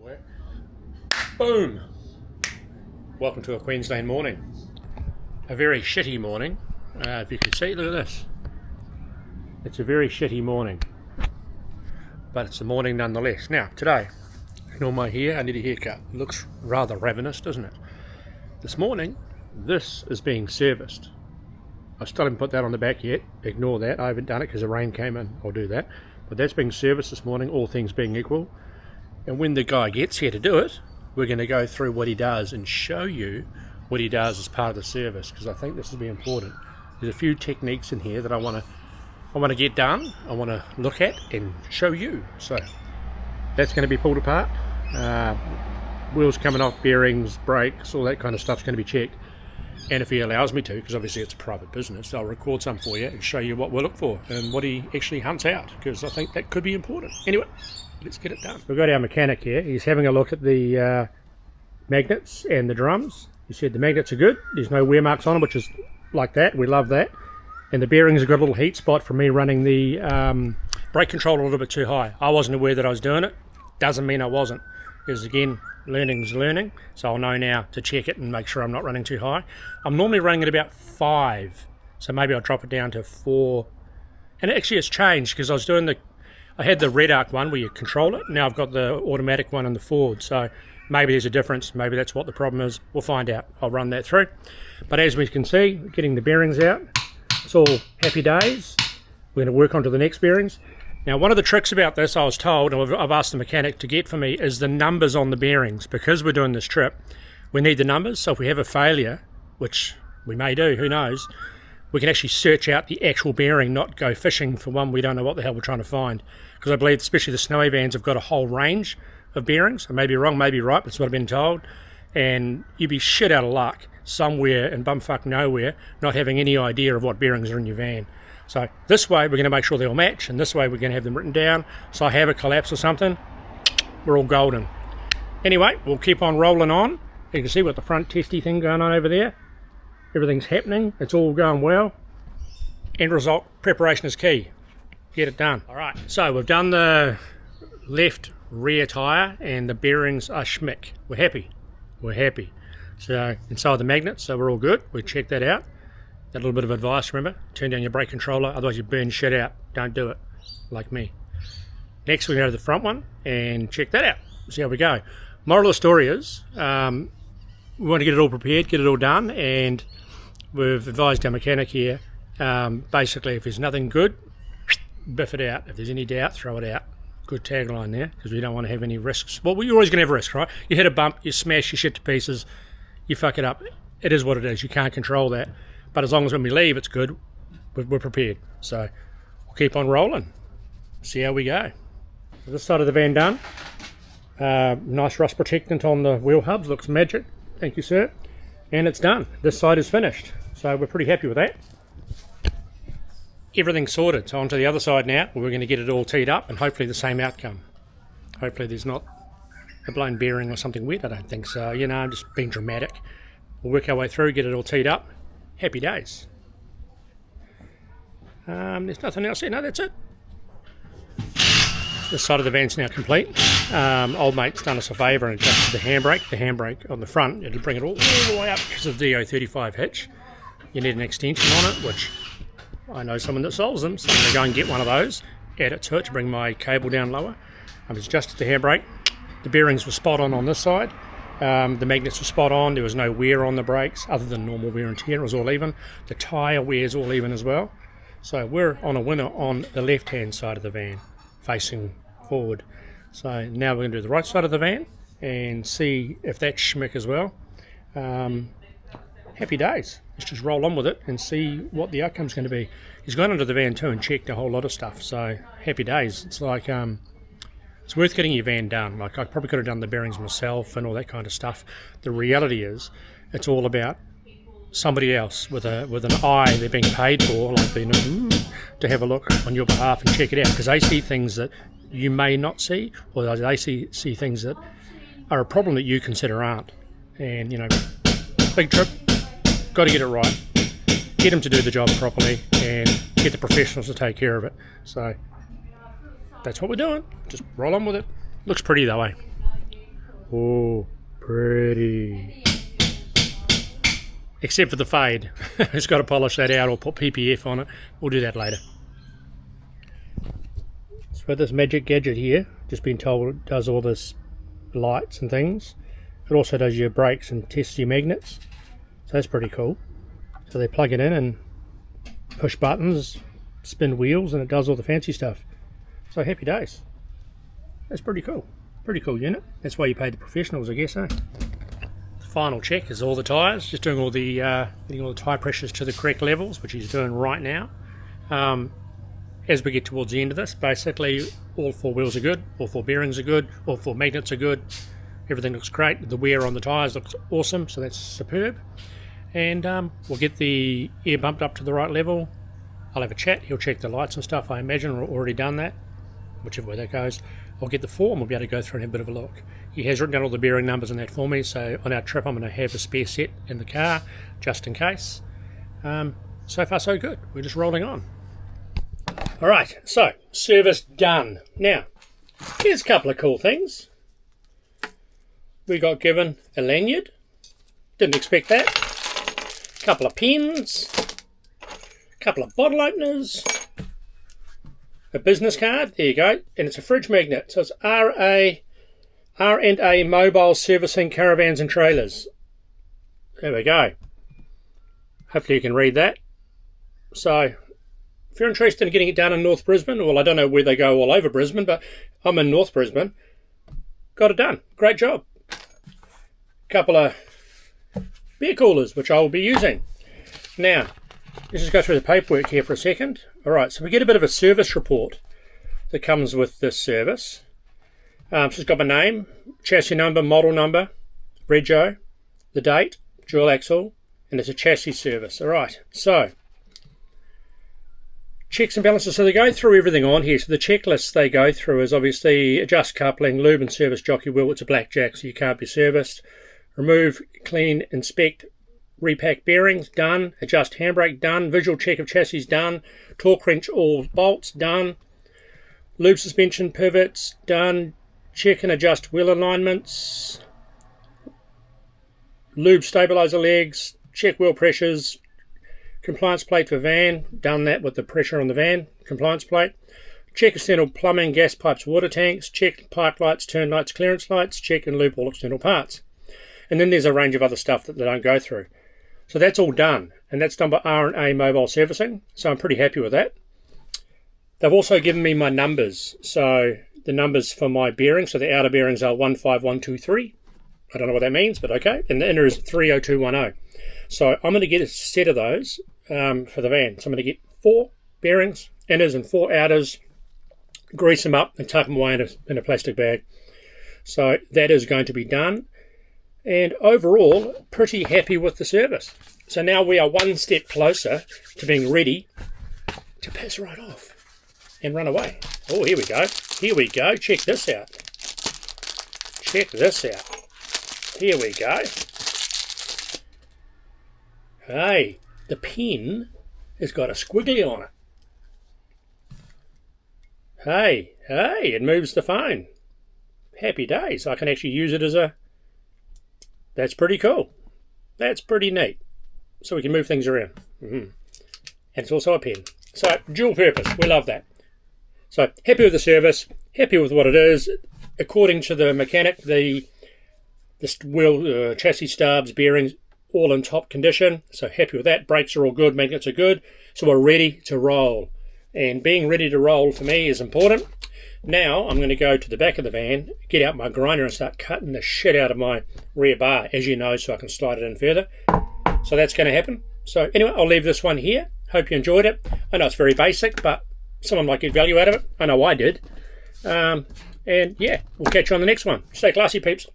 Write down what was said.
somewhere. Boom! Welcome to a Queensland morning. A very shitty morning. If you can see, look at this. It's a very shitty morning. But it's a morning nonetheless. Now, today, ignore my hair, I need a haircut. It looks rather ravenous, doesn't it? This morning, this is being serviced. I still haven't put that on the back yet. Ignore that. I haven't done it because the rain came in. I'll do that. But that's being serviced this morning, all things being equal. And when the guy gets here to do it, we're going to go through what he does and show you what he does as part of the service, because I think this will be important. There's a few techniques in here that I want to get done, I want to look at and show you. So that's going to be pulled apart. Wheels coming off, bearings, brakes, all that kind of stuff's going to be checked. And if he allows me to, because obviously it's a private business, I'll record some for you and show you what we'll look for and what he actually hunts out, because I think that could be important. Anyway, let's get it done. We've got our mechanic here. He's having a look at the magnets and the drums. He said the magnets are good. There's no wear marks on them, which is like that. We love that. And the bearings have got a little heat spot from me running the brake controller a little bit too high. I wasn't aware that I was doing it. Doesn't mean I wasn't. Because again, learning's learning. So I'll know now to check it and make sure I'm not running too high. I'm normally running at about 5. So maybe I'll drop it down to 4. And actually it's changed because I had the red arc one where you control it. Now I've got the automatic one in the Ford. So maybe there's a difference. Maybe that's what the problem is. We'll find out. I'll run that through. But as we can see, getting the bearings out. It's all happy days. We're going to work on to the next bearings. Now, one of the tricks about this, I was told, and I've asked the mechanic to get for me, is the numbers on the bearings. Because we're doing this trip, we need the numbers. So if we have a failure, which we may do, who knows, we can actually search out the actual bearing, not go fishing for one we don't know what the hell we're trying to find. Because I believe, especially the Snowy vans, have got a whole range of bearings. I may be wrong, may be right, but that's what I've been told. And you'd be shit out of luck somewhere in bumfuck nowhere not having any idea of what bearings are in your van. So this way we're going to make sure they all match, and this way we're going to have them written down. So I have a collapse or something, we're all golden. Anyway, we'll keep on rolling on. You can see what the front testy thing going on over there. Everything's happening, it's all going well. End result, preparation is key. Get it done. Alright, so we've done the left rear tyre and the bearings are schmick. We're happy. So inside the magnets, so we're all good. We checked that out. That little bit of advice, remember, turn down your brake controller, otherwise you burn shit out. Don't do it, like me. Next we go to the front one and check that out. See how we go. Moral of the story is, we want to get it all prepared, get it all done, and we've advised our mechanic here, basically if there's nothing good, biff it out. If there's any doubt, throw it out. Good tagline there, because we don't want to have any risks. Well, you're always going to have risks, right? You hit a bump, you smash your shit to pieces, you fuck it up. It is what it is. You can't control that. But as long as when we leave, it's good, we're prepared. So we'll keep on rolling, see how we go. So this side of the van done. Nice rust protectant on the wheel hubs, looks magic. Thank you, sir. And it's done. This side is finished. So we're pretty happy with that. Everything's sorted. So on to the other side now. We're going to get it all teed up and hopefully the same outcome. Hopefully there's not a blown bearing or something weird. I don't think so. You know, I'm just being dramatic. We'll work our way through, get it all teed up. Happy days. There's nothing else here. No, that's it. This side of the van's now complete. Old mate's done us a favour and adjusted the handbrake. The handbrake on the front, it'll bring it all the way up because of the 35 hitch. You need an extension on it, which I know someone that sells them, so I'm going to go and get one of those, add it to it to bring my cable down lower. I've adjusted the handbrake. The bearings were spot on this side. The magnets were spot on. There was no wear on the brakes other than normal wear and tear. It was all even. The tyre wear is all even as well. So we're on a winner on the left hand side of the van facing forward. So now we're going to do the right side of the van and see if that's schmick as well. Happy days. Let's just roll on with it and see what the outcome's going to be. He's gone into the van too and checked a whole lot of stuff. So happy days. It's like it's worth getting your van done. Like I probably could have done the bearings myself and all that kind of stuff. The reality is, it's all about somebody else with an eye they're being paid for, like to have a look on your behalf and check it out, because they see things that you may not see, or they see things that are a problem that you consider aren't. And you know, big trip, got to get it right. Get them to do the job properly and get the professionals to take care of it. So that's what we're doing. Just roll on with it. Looks pretty though, eh? Oh, pretty. Except for the fade. It's got to polish that out or put PPF on it. We'll do that later. So with this magic gadget here, just been told it does all this lights and things. It also does your brakes and tests your magnets. So that's pretty cool. So they plug it in and push buttons, spin wheels, and it does all the fancy stuff. So happy days. That's pretty cool. Pretty cool unit. That's why you paid the professionals, I guess, eh? The final check is all the tyres. Just doing all the getting all the tyre pressures to the correct levels, which he's doing right now. As we get towards the end of this, basically all 4 wheels are good, all 4 bearings are good, all 4 magnets are good. Everything looks great. The wear on the tyres looks awesome, so that's superb. And we'll get the air bumped up to the right level. I'll have a chat. He'll check the lights and stuff. I imagine we've already done that, whichever way that goes. I'll get the form. We'll be able to go through and have a bit of a look. He has written down all the bearing numbers in that for me, so on our trip I'm going to have a spare set in the car just in case. So far so good. We're just rolling on. Alright, so service done. Now, here's a couple of cool things. We got given a lanyard. Didn't expect that. A couple of pens. A couple of bottle openers. A business card. There you go. And it's a fridge magnet. So it's R&A Mobile Servicing Caravans and Trailers. There we go. Hopefully you can read that. So, if you're interested in getting it done in North Brisbane, well, I don't know where they go all over Brisbane, but I'm in North Brisbane. Got it done. Great job. Couple of beer coolers, which I will be using. Now, let's just go through the paperwork here for a second. Alright, so we get a bit of a service report that comes with this service. So it's got my name, chassis number, model number, rego, the date, dual axle, and it's a chassis service. Alright, so checks and balances. So they go through everything on here. So the checklist they go through is obviously adjust coupling, lube and service jockey wheel. It's a blackjack, so you can't be serviced. Remove, clean, inspect, repack bearings, done. Adjust handbrake, done. Visual check of chassis, done. Torque wrench all bolts, done. Lube suspension pivots, done. Check and adjust wheel alignments. Lube stabilizer legs, check wheel pressures. Compliance plate for van, done that with the pressure on the van, compliance plate. Check external plumbing, gas pipes, water tanks. Check park lights, turn lights, clearance lights. Check and lube all external parts. And then there's a range of other stuff that they don't go through. So that's all done, and that's done by R&A Mobile Servicing, so I'm pretty happy with that. They've also given me my numbers, so the numbers for my bearings, so the outer bearings are 15123. I don't know what that means, but okay. And the inner is 30210. So I'm going to get a set of those for the van. So I'm going to get 4 bearings, inners and 4 outers, grease them up and tuck them away in a plastic bag. So that is going to be done. And overall, pretty happy with the service. So now we are one step closer to being ready to piss right off and run away. Oh, here we go. Here we go. Check this out. Check this out. Here we go. Hey, the pen has got a squiggly on it. Hey, it moves the phone. Happy days. I can actually use it as a... That's pretty cool. That's pretty neat. So we can move things around. And it's also a pen. So, dual purpose. We love that. So, happy with the service. Happy with what it is. According to the mechanic, the wheel, chassis stubs, bearings, all in top condition. So, happy with that. Brakes are all good. Magnets are good. So, we're ready to roll. And being ready to roll for me is important. Now I'm going to go to the back of the van, get out my grinder and start cutting the shit out of my rear bar, as you know, so I can slide it in further. So that's going to happen. So anyway, I'll leave this one here. Hope you enjoyed it. I know it's very basic, but someone might get value out of it. I know I did. And yeah, we'll catch you on the next one. Stay classy, peeps.